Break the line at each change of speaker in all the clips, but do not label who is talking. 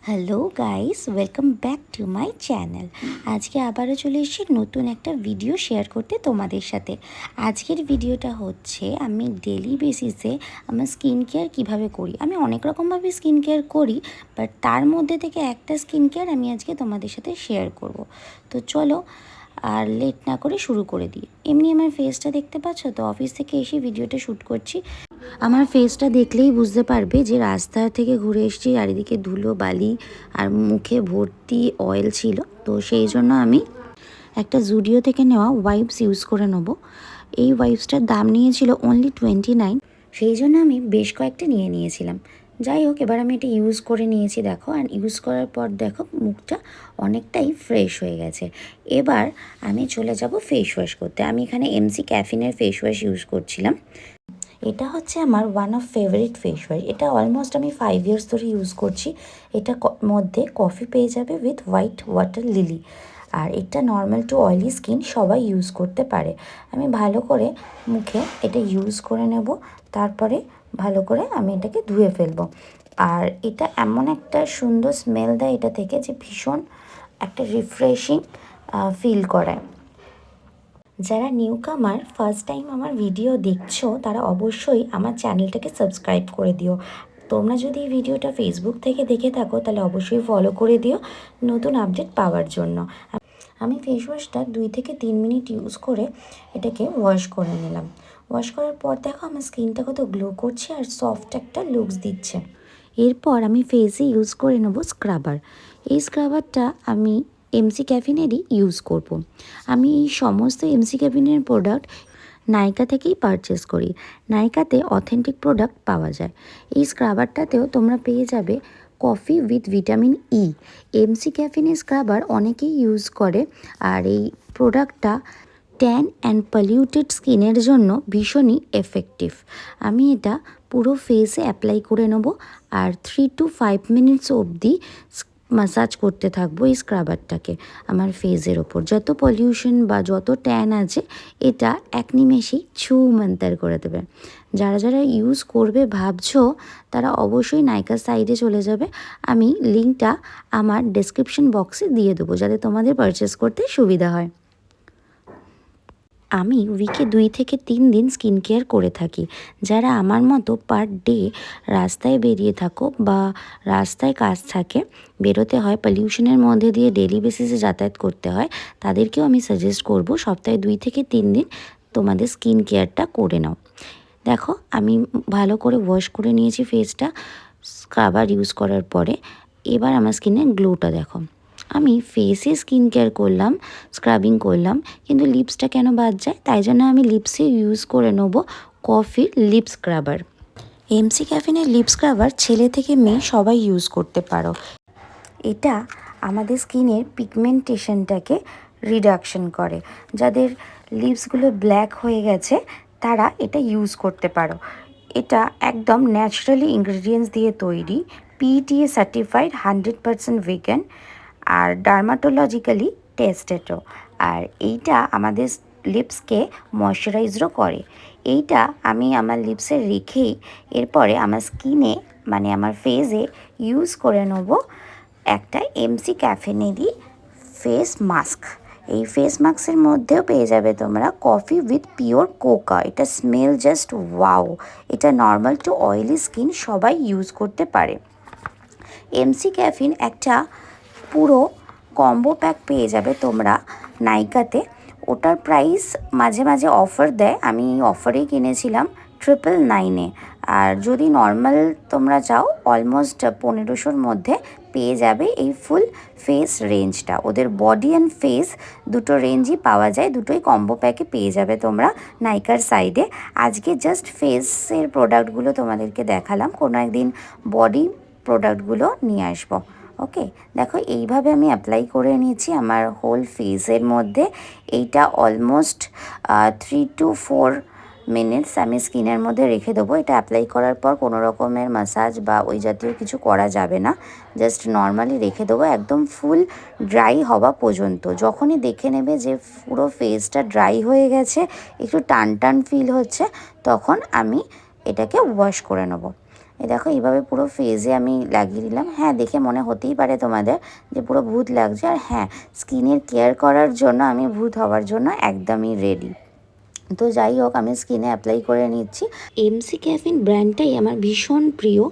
Hello guys, welcome back to my channel. আজকে আবারও চলে এসেছি নতুন একটা ভিডিও শেয়ার করতে তোমাদের সাথে। আজকের ভিডিওটা হচ্ছে আমি ডেলি বেসিসে আমার স্কিন কেয়ার কীভাবে করি। আমি অনেক রকমভাবে স্কিন কেয়ার করি, বাট তার মধ্যে থেকে একটা স্কিন কেয়ার আমি আজকে তোমাদের সাথে শেয়ার করব। তো চলো আর লেট না করে শুরু করে দিই। এমনি আমার ফেসটা দেখতে পাচ্ছ তো, অফিস থেকে এসে ভিডিওটা শ্যুট করছি। আমার ফেসটা দেখলেই বুঝতে পারবে যে রাস্তা থেকে ঘুরে এসেছি, চারিদিকে ধুলো বালি আর মুখে ভর্তি অয়েল ছিল। তো সেই জন্য আমি একটা জুডিও থেকে নেওয়া ওয়াইপস ইউজ করে নেব। এই ওয়াইপসটার দাম নিয়েছিল অনলি 29। সেই জন্য আমি বেশ কয়েকটা নিয়ে নিয়েছিলাম। যাই হোক, এবার আমি এটা ইউজ করে নিয়েছি দেখো, আর ইউজ করার পর দেখো মুখটা অনেকটাই ফ্রেশ হয়ে গেছে। এবার আমি চলে যাব ফেস ওয়াশ করতে। আমি এখানে এমসি ক্যাফিনের ফেস ওয়াশ ইউজ করছিলাম। এটা হচ্ছে আমার one of favourite face wash. এটা অলমোস্ট আমি 5 ইয়ার্স ধরে ইউজ করছি। এটা মধ্যে কফি পেয়ে যাবে উইথ হোয়াইট ওয়াটার লিলি। আর এটা নর্মাল টু অয়েলি স্কিন সবাই ইউজ করতে পারে। আমি ভালো করে মুখে এটা ইউজ করে নেব, তারপরে ভালো করে আমি এটাকে ধুয়ে ফেলবো। আর এটা এমন একটা সুন্দর স্মেল দেয় এটা থেকে, যে ভীষণ একটা রিফ্রেশিং ফিল করায়। যারা নিউ কামার ফার্স্ট টাইম আমার ভিডিও দেখছো, তারা অবশ্যই আমার চ্যানেলটাকে সাবস্ক্রাইব করে দিও। তোমরা যদি এই ভিডিওটা ফেসবুক থেকে দেখে থাকো, তাহলে অবশ্যই ফলো করে দিও নতুন আপডেট পাওয়ার জন্য। আমি ফেস ওয়াশটা 2 থেকে 3 মিনিট ইউজ করে এটাকে ওয়াশ করে নিলাম। ওয়াশ করার পর দেখো আমার স্কিনটা কত গ্লো করছে আর সফট একটা লুকস দিচ্ছে। এরপর আমি ফেসে ইউজ করে নেব স্ক্রাবার। এই স্ক্রাবারটা আমি এমসি ক্যাফিনেরই ইউজ করব। আমি এই সমস্ত এমসি ক্যাফিনের প্রোডাক্ট নাইকা থেকেই পারচেস করি। নাইকাতে অথেন্টিক প্রোডাক্ট পাওয়া যায়। এই স্ক্রাবারটাতেও তোমরা পেয়ে যাবে coffee with vitamin E. MC ক্যাফিনের স্ক্রাবার অনেকেই ইউজ করে, আর এই প্রোডাক্টটা ট্যান অ্যান্ড পলিউটেড স্কিনের জন্য ভীষণই এফেক্টিভ। আমি এটা পুরো ফেসে অ্যাপ্লাই করে নেব, আর 3 to 5 মিনিটস অবধি মাসাজ করতে থাকবো এই স্ক্রাবারটাকে আমার ফেসের ওপর। যত পলিউশন বা যত ট্যান আছে, এটা এক নিমেষেই মন্তর করে দেবে। যারা যারা ইউজ করবে ভাবছো, তারা অবশ্যই নাইকার সাইডে চলে যাবে। আমি লিঙ্কটা আমার ডেসক্রিপশন বক্সে দিয়ে দেবো, যাতে তোমাদের পারচেস করতে সুবিধা হয়। আমি উইকে 2 থেকে 3 দিন স্কিন কেয়ার করে থাকি। যারা আমার মতো পার ডে রাস্তায় বেরিয়ে থাকো বা রাস্তায় কাজ থাকে, বেরোতে হয়, পলিউশনের মধ্যে দিয়ে ডেলি বেসিসে যাতায়াত করতে হয়, তাদেরকেও আমি সাজেস্ট করব সপ্তাহে 2 থেকে 3 দিন তোমাদের স্কিন কেয়ারটা করে নাও। দেখো আমি ভালো করে ওয়াশ করে নিয়েছি ফেসটা স্ক্রাবার ইউজ করার পরে। এবার আমার স্কিনের গ্লোটা দেখো। আমি ফেসে স্কিন কেয়ার করলাম, স্ক্রাবিং করলাম, কিন্তু লিপসটা কেন বাদ যায়? তাই জন্য আমি লিপসে ইউজ করে নেবো কফির লিপ স্ক্রাবার। এমসি ক্যাফিনের লিপ স্ক্রাবার ছেলে থেকে মেয়ে সবাই ইউজ করতে পারো। এটা আমাদের স্কিনের পিগমেন্টেশনটাকে রিডাকশন করে। যাদের লিপসগুলো ব্ল্যাক হয়ে গেছে, তারা এটা ইউজ করতে পারো। এটা একদম ন্যাচারালি ইনগ্রিডিয়েন্টস দিয়ে তৈরি, পিটিএ সার্টিফাইড, 100% ভেগান, আর ডার্মাটোলজিক্যালি টেস্টেডও। আর এইটা আমাদের লিপসকে ময়শ্চারাইজও করে। এইটা আমি আমার লিপসে রেখেই এরপরে আমার স্কিনে, মানে আমার ফেসে ইউজ করে নেব একটা এমসি ক্যাফিনেরই ফেস মাস্ক। এই ফেস মাস্কের মধ্যেও পেয়ে যাবে তোমরা কফি উইথ পিওর কোকা। এটা স্মেল জাস্ট ওয়াও। এটা নর্মাল টু অয়েলি স্কিন সবাই ইউজ করতে পারে। এমসি ক্যাফিন একটা পুরো কম্বো প্যাক পেয়ে যাবে তোমরা নাইকাতে। ওটার প্রাইস মাঝে মাঝে অফার দেয়, আমি অফারেই কিনেছিলাম 999-এ। আর যদি নর্মাল তোমরা চাও, অলমোস্ট 1500-র মধ্যে পেয়ে যাবে এই ফুল ফেস রেঞ্জটা। ওদের বডি অ্যান্ড ফেস দুটো রেঞ্জই পাওয়া যায়, দুটোই কম্বো প্যাকে পেয়ে যাবে তোমরা নাইকার সাইডে। আজকে জাস্ট ফেসের প্রোডাক্টগুলো তোমাদেরকে দেখালাম, কোনো একদিন বডি প্রোডাক্টগুলো নিয়ে আসবো। ওকে, দেখো এইভাবে আমি অ্যাপ্লাই করে নিয়েছি আমার হোল ফেসের মধ্যে। এইটা অলমোস্ট 3 to 4 মিনিটস আমি স্কিনের মধ্যে রেখে দেবো। এটা অ্যাপ্লাই করার পর কোনো রকমের ম্যাসাজ বা ওই জাতীয় কিছু করা যাবে না, জাস্ট নর্মালি রেখে দেবো একদম ফুল ড্রাই হওয়া পর্যন্ত। যখনই দেখে নেবে যে পুরো ফেসটা ড্রাই হয়ে গেছে, একটু টান টান ফিল হচ্ছে, তখন আমি এটাকে ওয়াশ করে নেবো। এই দেখো এইভাবে পুরো ফেসে আমি লাগিয়ে দিলাম। হ্যাঁ, দেখে মনে হতেই পারে তোমাদের যে পুরো ভূত লাগছে, আর হ্যাঁ, স্কিনের কেয়ার করার জন্য আমি ভূত হওয়ার জন্য একদমই রেডি। তো যাই হোক, আমি স্কিনে অ্যাপ্লাই করে নিচ্ছি। এমসি ক্যাফিন ব্র্যান্ডটাই আমার ভীষণ প্রিয়,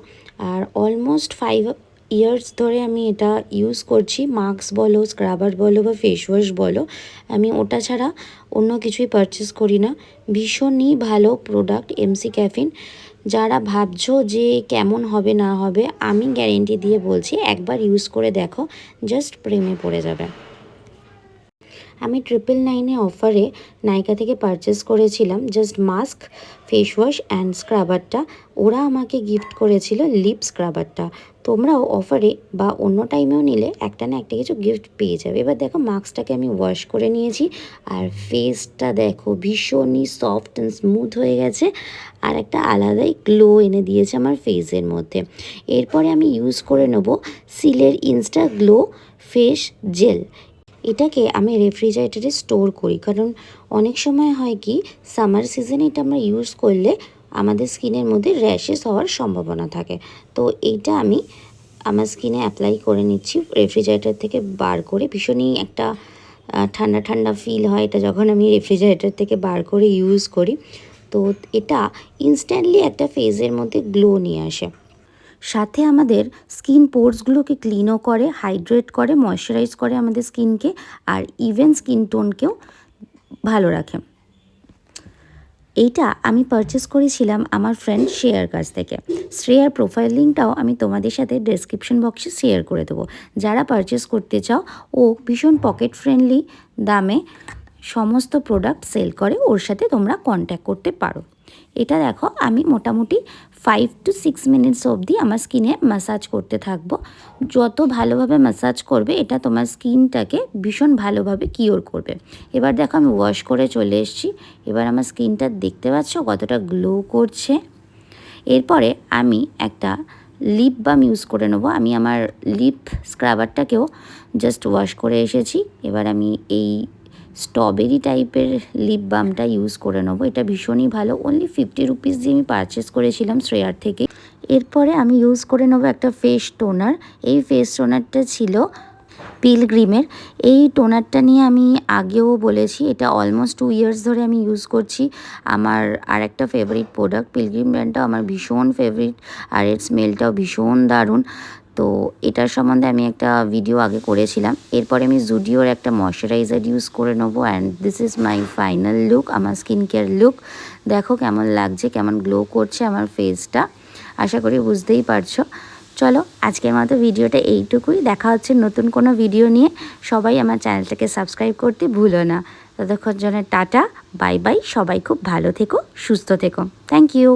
আর অলমোস্ট 5 ইয়ার্স ধরে আমি এটা ইউজ করছি। মাস্ক বলো, স্ক্রাবার বলো বা ফেস ওয়াশ বলো, আমি ওটা ছাড়া অন্য কিছুই পারচেস করি না। ভীষণই ভালো প্রোডাক্ট এমসি ক্যাফিন। যারা ভাবছো যে কেমন হবে না হবে, আমি গ্যারেন্টি দিয়ে বলছি, একবার ইউজ করে দেখো, জাস্ট প্রেমে পড়ে যাবে। আমি 999 অফারে নাইকা থেকে পারচেস করেছিলাম just mask, face wash and স্ক্রাবারটা। ওরা আমাকে গিফট করেছিল লিপ স্ক্রাবারটা। তোমরাও অফারে বা অন্য টাইমেও নিলে একটা না একটা কিছু গিফট পেয়ে যাবে। এবার দেখো, মাস্কটাকে আমি ওয়াশ করে নিয়েছি, আর ফেসটা দেখো ভীষণই সফট অ্যান্ড স্মুথ হয়ে গেছে, আর একটা আলাদাই গ্লো এনে দিয়েছে আমার ফেসের মধ্যে। এরপরে আমি ইউজ করে নেব সিলের ইনস্টা গ্লো ফেস জেল। এটাকে আমি রেফ্রিজারেটরে স্টোর করি, কারণ অনেক সময় হয় কি, সামার সিজনে এটা আমরা ইউজ করলে আমাদের স্কিনের মধ্যে র্যাশেস হওয়ার সম্ভাবনা থাকে। তো এইটা আমি আমার স্কিনে অ্যাপ্লাই করে নিচ্ছি রেফ্রিজারেটর থেকে বার করে। ভীষণই একটা ঠান্ডা ঠান্ডা ফিল হয় এটা যখন আমি রেফ্রিজারেটর থেকে বার করে ইউজ করি। তো এটা ইনস্ট্যান্টলি একটা ফেসের মধ্যে গ্লো নিয়ে আসে, সাথে আমাদের স্কিন পোর্সগুলোকে ক্লিনও করে, হাইড্রেট করে, ময়শ্চারাইজ করে আমাদের স্কিনকে, আর ইভেন স্কিন টোনকেও ভালো রাখে। এইটা আমি পারচেস করেছিলাম আমার ফ্রেন্ড শ্রেয়ার কাছ থেকে। শ্রেয়ার প্রোফাইল লিঙ্কটাও আমি তোমাদের সাথে ডেসক্রিপশন বক্সে শেয়ার করে দেবো। যারা পারচেস করতে চাও, ও ভীষণ পকেট ফ্রেন্ডলি দামে সমস্ত প্রোডাক্ট সেল করে, ওর সাথে তোমরা কন্ট্যাক্ট করতে পারো। এটা দেখো, আমি মোটামুটি 5 to 6 মিনিটস অবধি আমার স্কিনে ম্যাসাজ করতে থাকবো। যত ভালোভাবে ম্যাসাজ করবে, এটা তোমার স্কিনটাকে ভীষণ ভালোভাবে কিওর করবে। এবার দেখো, আমি ওয়াশ করে চলে এসেছি। এবার আমার স্কিনটা দেখতে পাচ্ছ কতটা গ্লো করছে। এরপরে আমি একটা লিপ বাম ইউজ করে নেবো। আমি আমার লিপ স্ক্রাবারটাকেও জাস্ট ওয়াশ করে এসেছি। এবার আমি এই স্ট্রবেরি টাইপের লিপ বামটা ইউজ করে নেবো। এটা ভীষণই ভালো, অনলি 50 রুপিস দিয়ে আমি পারচেস করেছিলাম শ্রেয়ার থেকে। এরপরে আমি ইউজ করে নেবো একটা ফেস টোনার। এই ফেস টোনারটা ছিল পিলগ্রিমের। এই টোনারটা নিয়ে আমি আগেও বলেছি, এটা অলমোস্ট 2 ইয়ার্স ধরে আমি ইউজ করছি। আমার আর একটা ফেভারিট প্রোডাক্ট, পিলগ্রিম ব্র্যান্ডটাও আমার ভীষণ ফেভারিট, আর এর স্মেলটাও ভীষণ দারুণ। তো এটার সম্বন্ধে আমি একটা ভিডিও আগে করেছিলাম। এরপরে আমি জুডিওর একটা ময়শ্চারাইজার ইউজ করে নেবো, and this is my final look, আমার স্কিন কেয়ার লুক। দেখো কেমন লাগছে, কেমন গ্লো করছে আমার ফেসটা, আশা করি বুঝতেই পারছো। চলো, আজকের মতো ভিডিওটা এইটুকুই। দেখা হচ্ছে নতুন কোনো ভিডিও নিয়ে। সবাই আমার চ্যানেলটাকে সাবস্ক্রাইব করতে ভুলো না। ততক্ষণ জন্য টাটা, বাই বাই। সবাই খুব ভালো থেকো, সুস্থ থেকো। Thank you.